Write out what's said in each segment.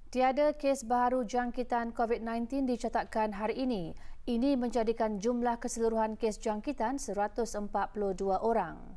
Tiada kes baharu jangkitan COVID-19 dicatatkan hari ini. Ini menjadikan jumlah keseluruhan kes jangkitan 142 orang.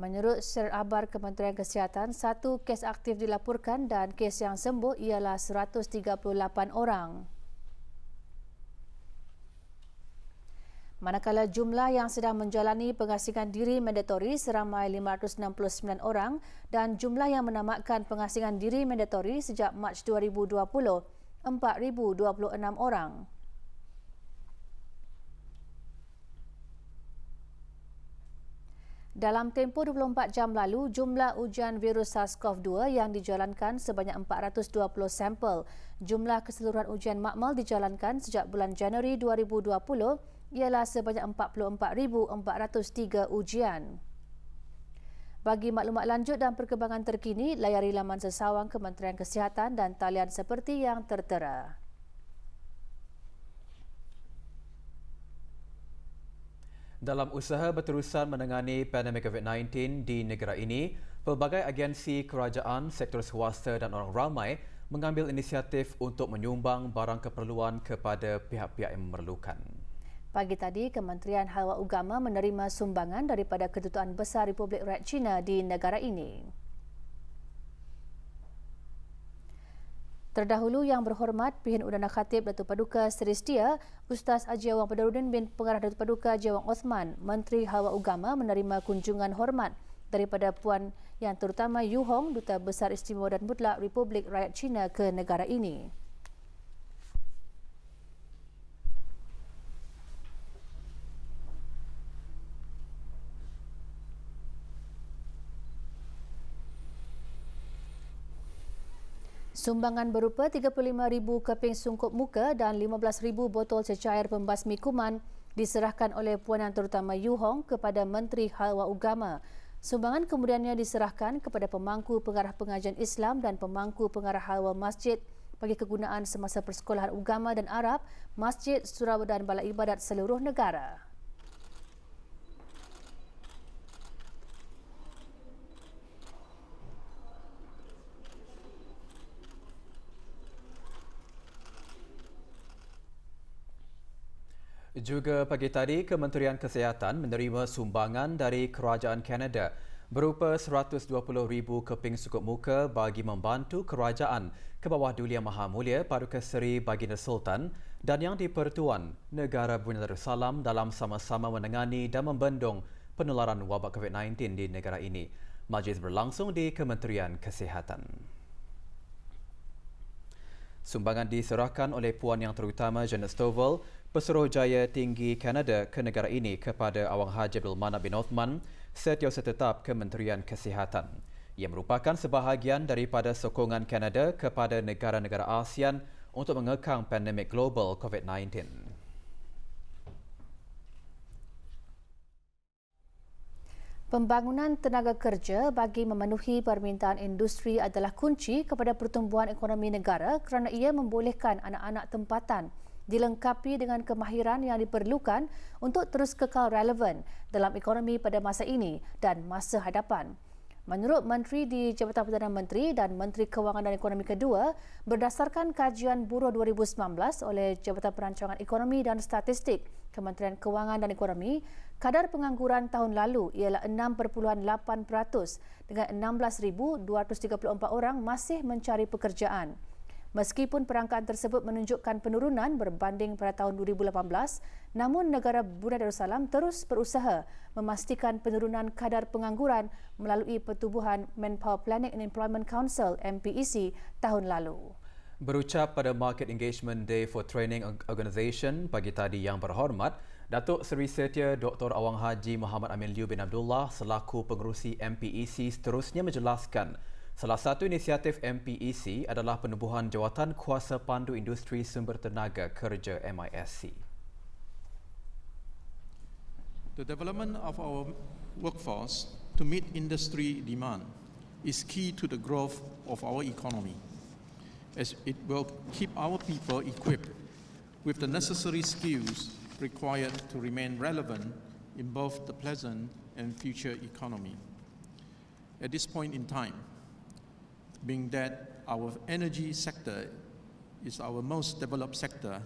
Menurut Serabar Kementerian Kesihatan, satu kes aktif dilaporkan dan kes yang sembuh ialah 138 orang. Manakala jumlah yang sedang menjalani pengasingan diri mandatori seramai 569 orang dan jumlah yang menamatkan pengasingan diri mandatori sejak Mac 2020, 4,026 orang. Dalam tempoh 24 jam lalu, jumlah ujian virus SARS-CoV-2 yang dijalankan sebanyak 420 sampel. Jumlah keseluruhan ujian makmal dijalankan sejak bulan Januari 2020 ialah sebanyak 44,403 ujian. Bagi maklumat lanjut dan perkembangan terkini, layari laman sesawang Kementerian Kesihatan dan talian seperti yang tertera. Dalam usaha berterusan menangani pandemik COVID-19 di negara ini, pelbagai agensi kerajaan, sektor swasta dan orang ramai mengambil inisiatif untuk menyumbang barang keperluan kepada pihak-pihak yang memerlukan. Pagi tadi, Kementerian Hal Agama menerima sumbangan daripada Kedutaan Besar Republik Rakyat China di negara ini. Terdahulu Yang Berhormat Pihin Udana Khatib Datuk Paduka Seri Setia, Ustaz Haji Awang Badarudin bin Pengarah Datuk Paduka Haji Awang Osman, Menteri Hal Agama menerima kunjungan hormat daripada Puan Yang Terutama Yu Hong, Duta Besar Istimewa dan Mutlak Republik Rakyat China ke negara ini. Sumbangan berupa 35,000 keping sungkup muka dan 15,000 botol cecair pembasmi kuman diserahkan oleh Puan Yang Terutama Yu Hong kepada Menteri Hal Agama. Sumbangan kemudiannya diserahkan kepada pemangku pengarah pengajian Islam dan pemangku pengarah halwa masjid bagi kegunaan semasa persekolahan agama dan Arab, masjid, surau dan balai ibadat seluruh negara. Juga pagi tadi, Kementerian Kesihatan menerima sumbangan dari Kerajaan Kanada berupa 120,000 keping sukup muka bagi membantu kerajaan ke bawah Duli Yang Maha Mulia Paduka Seri Baginda Sultan dan Yang di-Pertuan Negara Brunei Darussalam dalam sama-sama menangani dan membendung penularan wabak COVID-19 di negara ini. Majlis berlangsung di Kementerian Kesihatan. Sumbangan diserahkan oleh Puan Yang Terutama Janet Stovall, Pesuruhjaya Tinggi Kanada ke negara ini kepada Awang Haji Abdul Manap bin Othman, Setiausaha Tetap Kementerian Kesihatan. Ia merupakan sebahagian daripada sokongan Kanada kepada negara-negara ASEAN untuk mengekang pandemik global COVID-19. Pembangunan tenaga kerja bagi memenuhi permintaan industri adalah kunci kepada pertumbuhan ekonomi negara kerana ia membolehkan anak-anak tempatan dilengkapi dengan kemahiran yang diperlukan untuk terus kekal relevan dalam ekonomi pada masa ini dan masa hadapan. Menurut Menteri di Jabatan Perdana Menteri dan Menteri Kewangan dan Ekonomi kedua, berdasarkan kajian Buruh 2019 oleh Jabatan Perancangan Ekonomi dan Statistik, Kementerian Kewangan dan Ekonomi, kadar pengangguran tahun lalu ialah 6.8% dengan 16,234 orang masih mencari pekerjaan. Meskipun perangkaan tersebut menunjukkan penurunan berbanding pada tahun 2018, namun negara Brunei Darussalam terus berusaha memastikan penurunan kadar pengangguran melalui pertubuhan Manpower Planning and Employment Council MPEC tahun lalu. Berucap pada Market Engagement Day for Training Organisation pagi tadi Yang Berhormat, Datuk Seri Setia Dr. Awang Haji Muhammad Amin Liu bin Abdullah selaku pengerusi MPEC seterusnya menjelaskan salah satu inisiatif MPEC adalah penubuhan Jawatan Kuasa Pandu Industri Sumber Tenaga Kerja MISC. The development of our workforce to meet industry demand is key to the growth of our economy, as it will keep our people equipped with the necessary skills required to remain relevant in both the present and future economy. At this point in time, being that our energy sector is our most developed sector,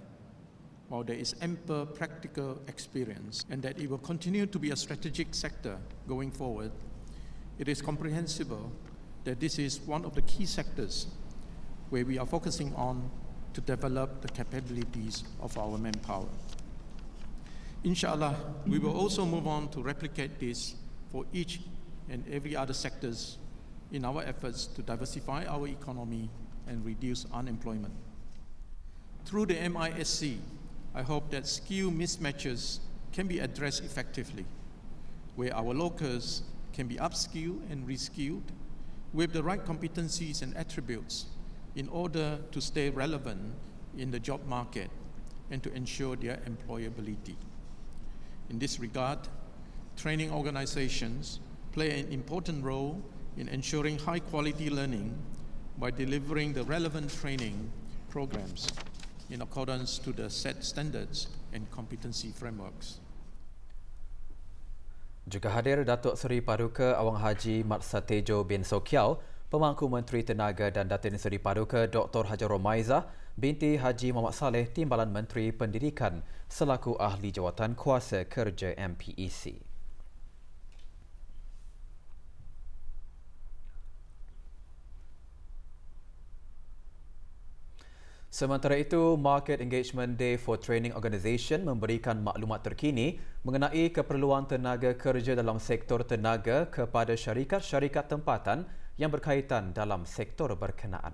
while there is ample practical experience, and that it will continue to be a strategic sector going forward, it is comprehensible that this is one of the key sectors where we are focusing on to develop the capabilities of our manpower. Inshallah, we will also move on to replicate this for each and every other sectors in our efforts to diversify our economy and reduce unemployment. Through the MISC, I hope that skill mismatches can be addressed effectively, where our locals can be upskilled and reskilled with the right competencies and attributes in order to stay relevant in the job market and to ensure their employability. In this regard, training organizations play an important role in ensuring high-quality learning by delivering the relevant training programs in accordance to the set standards and competency frameworks. Juga hadir Datuk Seri Paduka Awang Haji Mat Satejo bin Sokiau, Pemangku Menteri Tenaga dan Datin Seri Paduka Dr. Hajar Romaizah binti Haji Muhammad Saleh Timbalan Menteri Pendidikan selaku Ahli Jawatan Kuasa Kerja MPEC. Sementara itu, Market Engagement Day for Training Organisation memberikan maklumat terkini mengenai keperluan tenaga kerja dalam sektor tenaga kepada syarikat-syarikat tempatan yang berkaitan dalam sektor berkenaan.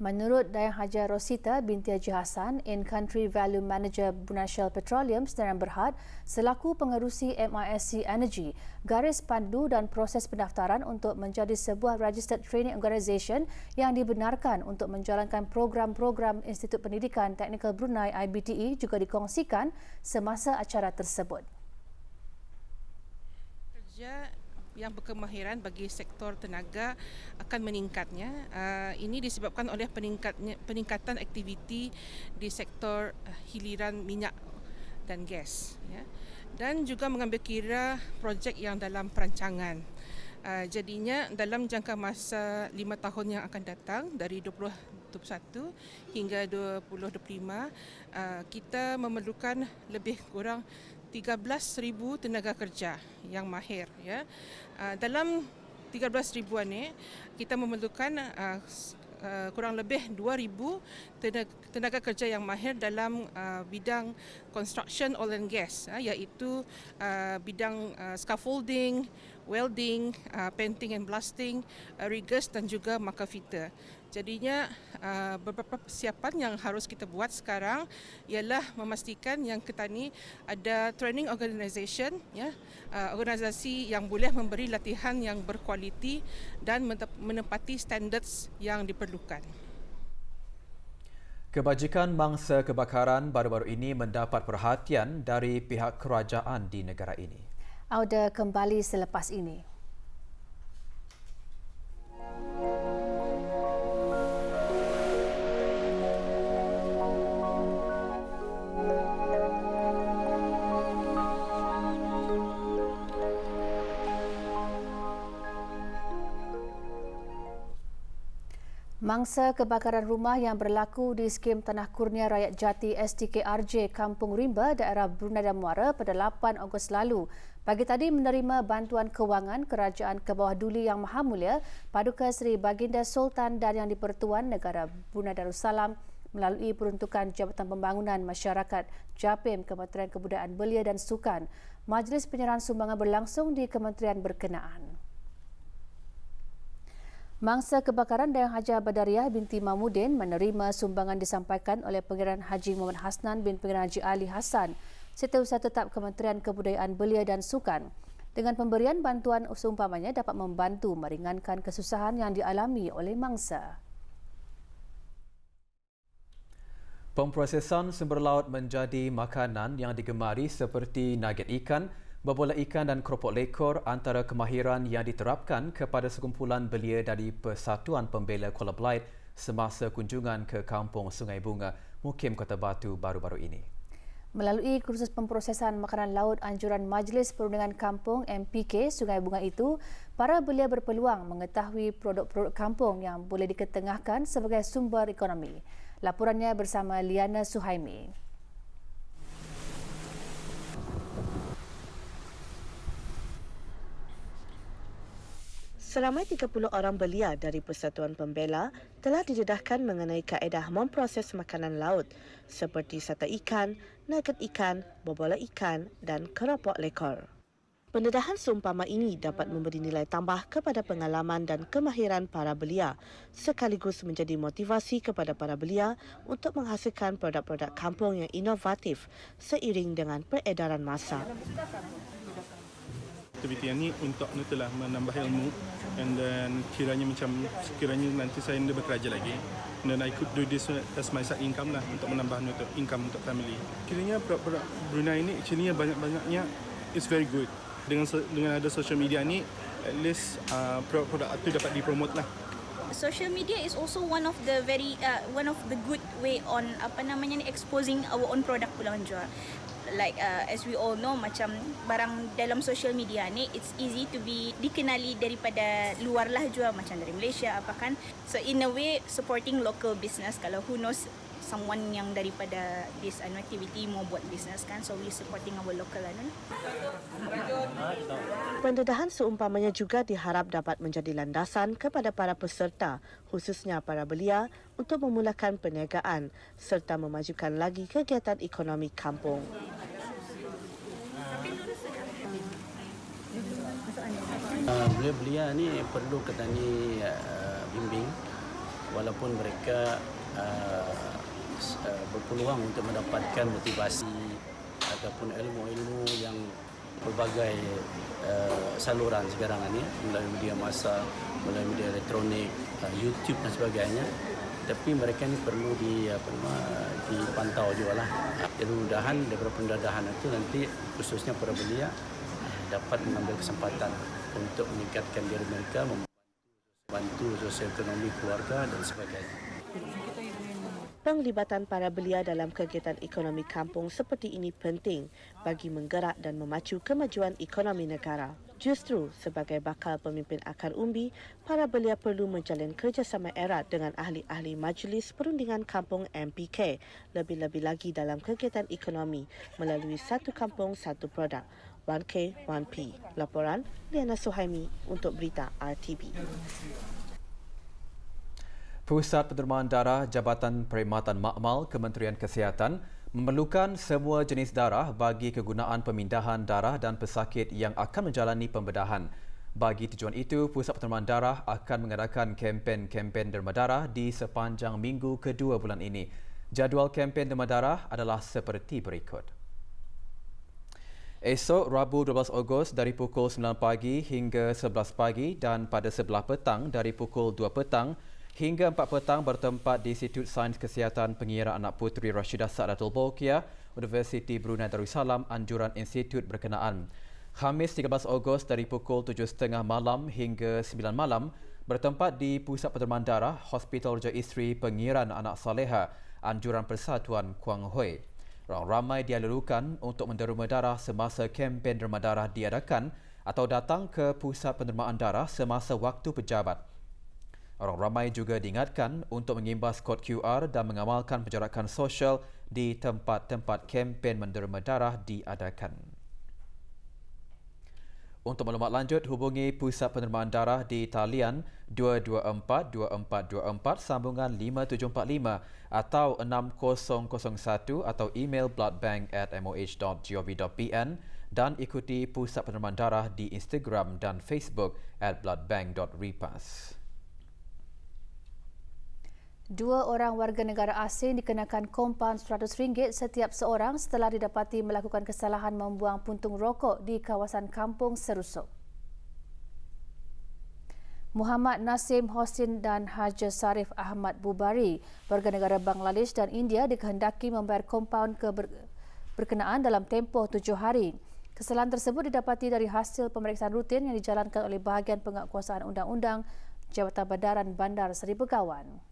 Menurut Dayang Haja Rosita binti Haji Hassan, In-Country Value Manager Brunei Shell Petroleum Sdn Berhad selaku pengerusi MISC Energy, garis pandu dan proses pendaftaran untuk menjadi sebuah Registered Training Organisation yang dibenarkan untuk menjalankan program-program Institut Pendidikan Teknikal Brunei IBTE juga dikongsikan semasa acara tersebut. Kerja yang berkemahiran bagi sektor tenaga akan meningkatnya. Ini disebabkan oleh peningkatan aktiviti di sektor hiliran minyak dan gas, ya. Dan juga mengambil kira projek yang dalam perancangan. Jadinya dalam jangka masa 5 tahun yang akan datang dari 2021 hingga 2025, kita memerlukan lebih kurang 13,000 tenaga kerja yang mahir, ya. Dalam 13,000-an ni kita memerlukan kurang lebih 2,000 tenaga kerja yang mahir dalam bidang construction oil and gas, iaitu bidang scaffolding, welding, painting and blasting, riggers dan juga marker fitter. Jadinya beberapa persiapan yang harus kita buat sekarang ialah memastikan yang kita ni ada training organisation, ya, organisasi yang boleh memberi latihan yang berkualiti dan menepati standards yang diperlukan. Kebajikan mangsa kebakaran baru-baru ini mendapat perhatian dari pihak kerajaan di negara ini. Auda kembali selepas ini. Mangsa kebakaran rumah yang berlaku di skim Tanah Kurnia Rakyat Jati STKRJ Kampung Rimba, daerah Brunei dan Muara pada 8 Ogos lalu. Pagi tadi menerima bantuan kewangan Kerajaan Kebawah Duli Yang Maha Mulia Paduka Seri Baginda Sultan dan Yang di-Pertuan Negara Brunei Darussalam melalui peruntukan Jabatan Pembangunan Masyarakat JAPIM Kementerian Kebudayaan Belia dan Sukan. Majlis penyerahan sumbangan berlangsung di kementerian berkenaan. Mangsa kebakaran Dayang Haja Badariah binti Mahmudin menerima sumbangan disampaikan oleh Pengiran Haji Muhammad Hasnan bin Pengiran Haji Ali Hassan, Setiausaha Tetap Kementerian Kebudayaan Belia dan Sukan. Dengan pemberian bantuan seumpamanya dapat membantu meringankan kesusahan yang dialami oleh mangsa. Pemprosesan sumber laut menjadi makanan yang digemari seperti nugget ikan, berbola ikan dan keropok lekor antara kemahiran yang diterapkan kepada sekumpulan belia dari Persatuan Pembela Kuala Belait semasa kunjungan ke Kampung Sungai Bunga, Mukim Kota Batu baru-baru ini. Melalui kursus pemprosesan makanan laut anjuran Majlis Perundingan Kampung MPK Sungai Bunga itu, para belia berpeluang mengetahui produk-produk kampung yang boleh diketengahkan sebagai sumber ekonomi. Laporannya bersama Liana Suhaimi. Seramai 30 orang belia dari Persatuan Pembela telah didedahkan mengenai kaedah memproses makanan laut seperti sata ikan, nugget ikan, bobola ikan dan keropok lekor. Pendedahan seumpama ini dapat memberi nilai tambah kepada pengalaman dan kemahiran para belia sekaligus menjadi motivasi kepada para belia untuk menghasilkan produk-produk kampung yang inovatif seiring dengan peredaran masa. Aktiviti ini untuk itulah menambah ilmu dan kiranya nanti saya bekerja lagi dan I could do this as my side income lah untuk menambah income untuk family. Kiranya produk Brunei ini kiranya banyak-banyaknya is very good. Dengan ada social media ni at least produk itu dapat dipromote lah. Social media is also one of the good way on exposing our own product Pulau Johor. Like as we all know, macam barang dalam social media ni it's easy to be dikenali daripada luar lah juga, macam dari Malaysia apa kan. So in a way supporting local business, kalau who knows someone yang daripada this activity mau buat business kan, so we supporting our local Pendedahan seumpamanya juga diharap dapat menjadi landasan kepada para peserta, khususnya para belia, untuk memulakan perniagaan serta memajukan lagi kegiatan ekonomi kampung. Belia-belia ni perlu ketani bimbing walaupun mereka berpeluang untuk mendapatkan motivasi ataupun ilmu-ilmu yang berbagai saluran sekarang ini melalui media massa, melalui media elektronik, YouTube dan sebagainya. Tapi mereka ni perlu dipantau juga lah. Mudah-mudahan daripada pendedahan itu nanti khususnya para belia dapat mengambil kesempatan untuk meningkatkan diri mereka, membantu sosial ekonomi keluarga dan sebagainya. Penglibatan para belia dalam kegiatan ekonomi kampung seperti ini penting bagi menggerak dan memacu kemajuan ekonomi negara. Justru sebagai bakal pemimpin akar umbi, para belia perlu menjalin kerjasama erat dengan ahli-ahli Majlis Perundingan Kampung MPK, lebih-lebih lagi dalam kegiatan ekonomi melalui satu kampung, satu produk. 1K, 1P. Laporan Liana Suhaimi untuk Berita RTV. Pusat Penerimaan Darah Jabatan Perkhidmatan Makmal Kementerian Kesihatan memerlukan semua jenis darah bagi kegunaan pemindahan darah dan pesakit yang akan menjalani pembedahan. Bagi tujuan itu, Pusat Penerimaan Darah akan mengadakan kempen-kempen derma darah di sepanjang minggu kedua bulan ini. Jadual kempen derma darah adalah seperti berikut. Esok Rabu 12 Ogos dari pukul 9 pagi hingga 11 pagi dan pada sebelah petang dari pukul 2 petang hingga 4 petang bertempat di Institut Sains Kesihatan Pengiraan Anak Puteri Rashidah Saadatul Bolkiah, Universiti Brunei Darussalam, anjuran institut berkenaan. Khamis 13 Ogos dari pukul 7.30 malam hingga 9 malam bertempat di Pusat Penerimaan Darah Hospital Raja Isteri Pengiraan Anak Saleha, anjuran Persatuan Kuang Hui. Orang ramai dialulukan untuk menderma darah semasa kempen derma darah diadakan atau datang ke Pusat Penerimaan Darah semasa waktu pejabat. Orang ramai juga diingatkan untuk mengimbas kod QR dan mengamalkan penjarakan sosial di tempat-tempat kempen menderma darah diadakan. Untuk maklumat lanjut, hubungi Pusat Penerimaan Darah di talian 224-2424 sambungan 5745 atau 6001 atau email bloodbank@moh.gov.pn dan ikuti Pusat Penerimaan Darah di Instagram dan Facebook @bloodbank.repas. 2 orang warga negara asing dikenakan kompaun RM100 setiap seorang setelah didapati melakukan kesalahan membuang puntung rokok di kawasan Kampung Serusuk. Muhammad Nasim Hossin dan Haja Sarif Ahmad Bubari, warga negara Bangladesh dan India, dikehendaki membayar kompaun berkenaan dalam tempoh 7 hari. Kesalahan tersebut didapati dari hasil pemeriksaan rutin yang dijalankan oleh Bahagian Penguatkuasaan Undang-Undang Jabatan Badaran Bandar Seri Begawan.